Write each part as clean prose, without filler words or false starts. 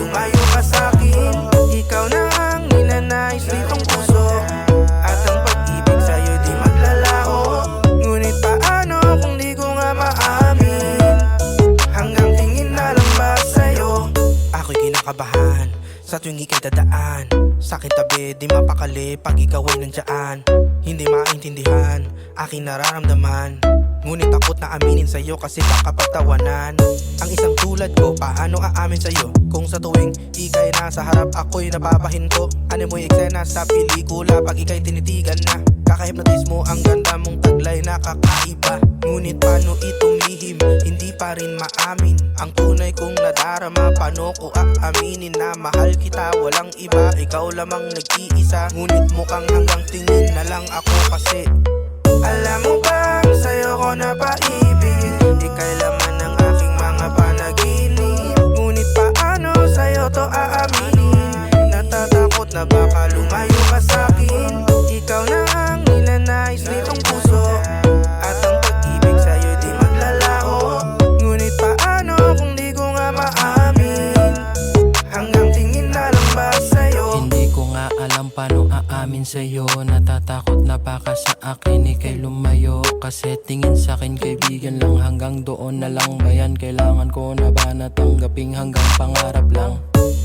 lumayo ka sa'kin. Ikaw na ang ninanais nitong puso, at ang pag-ibig sa'yo di maglalaho. Ngunit paano kung di ko nga maamin? Hanggang tingin na lang ba sa'yo? Ako'y kinakabahan sa tuwing ika'y dadaan sa'kin tabi, di mapakali pag ikaw ay nandiyan. Hindi maintindihan aking nararamdaman, ngunit takot na aminin sa'yo kasi baka pagtawanan. Ang isang tulad ko, paano aamin sa'yo kung sa tuwing ika'y nasa harap ako'y napapahinto? Ano mo'y eksena sa pelikula pag ika'y tinitigan na? Kakahipnotize mo ang ganda mong taglay na kakaiba. Ngunit paano itong lihim, hindi pa rin maamin ang tunay kong nadarama. Paano ko aaminin na mahal kita, walang iba, ikaw lamang nag-iisa. Ngunit mukhang hanggang tingin na lang ako kasi alam mo bang sa'yo ko napaibig? Ika'y laman ng aking mga panaginip. Ngunit paano sa'yo to aaminin? Natatakot na baka lumayo ka sa'kin. Ikaw na ang ninanais nitong puso, at ang pag-ibig sa'yo di maglalaho. Ngunit paano kung di ko nga maamin? Hanggang tingin na lang ba sa'yo? Hindi ko nga alam paano aamin sa'yo. Natatakot na baka sa akin ika'y lumayo, kasi tingin sa'kin kaibigan lang. Hanggang doon na lang ba yan? Kailangan ko na ba natanggaping hanggang pangarap lang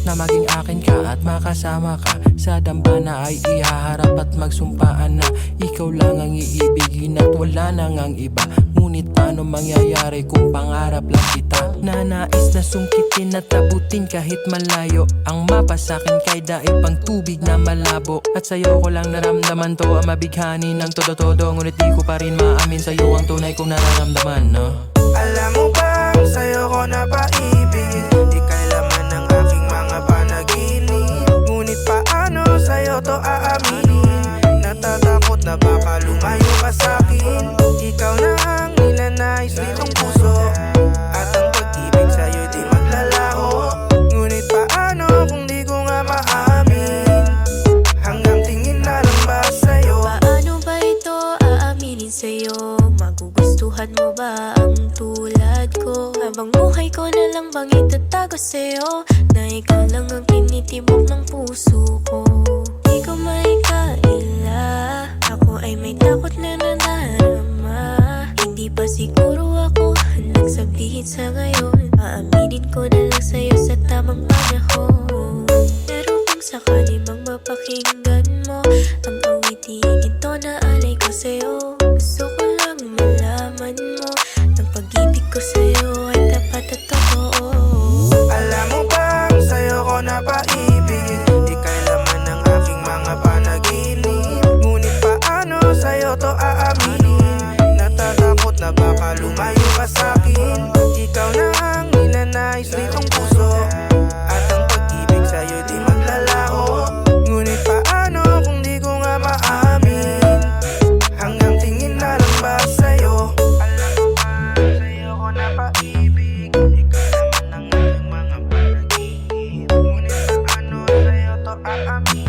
na maging akin ka at makasama ka sa dambana? Ay ihaharap at magsumpaan na ikaw lang ang iibigin at wala nang ang iba. Ngunit paano mangyayari kung pangarap lang kita? Na nais na sungkitin at abutin kahit malayo. Ang mapa sa'kin kay daig pang tubig na malabo, at sa'yo ko lang naramdaman to ang mabighani ng todo-todo. Ngunit di ko pa rin maamin sa'yo ang tunay kong nararamdaman, no? Alam mo bang sa'yo ko napaibig? Ika'y laman ng aking mga panaginip. Ngunit paano sa'yo to aaminin? Natatakot na baka lumayo ka sa'kin. Ikaw na ang ninanais nitong puso, at ang pag-ibig sa'yo di maglalaho. Ngunit paano kung di ko nga maamin? Hanggang tingin na lang ba sa'yo? Paano ba ito aaminin sa'yo? Magugustuhan mo ba ang tulad ko? Habang buhay ko na lang bang itatago sa'yo, na ikaw lang ang tinitibok ng puso ko. Di ko maikaila, ako ay may takot na nadarama. Hindi pa siguro ako handang sabihin sa ngayon. Aaminin ko na lang sa'yo sa tamang panahon. Pero kung sakali mang mapakinggan mo ang awiting ito na alay ko sa'yo, gusto ko lang malaman mo ng pag-ibig ko sa'yo ay tapat at totoo. Alam mo bang sa'yo ko napaibig? Ika'y laman ng aking mga panaginip. Ngunit paano sa'yo to aaminin? Natatakot na baka lumayo ka sa'kin. Ikaw na ang ninanais nitong puso, at ang pag-ibig sa'yo di maglalaho. Ngunit paano kung di ko nga maamin? Hanggang tingin na lang ba sa'yo? Alam mo ba sa'yo ko napaibig? Ikaw naman ang aking mga panaginip. Ngunit paano sa'yo to aamin?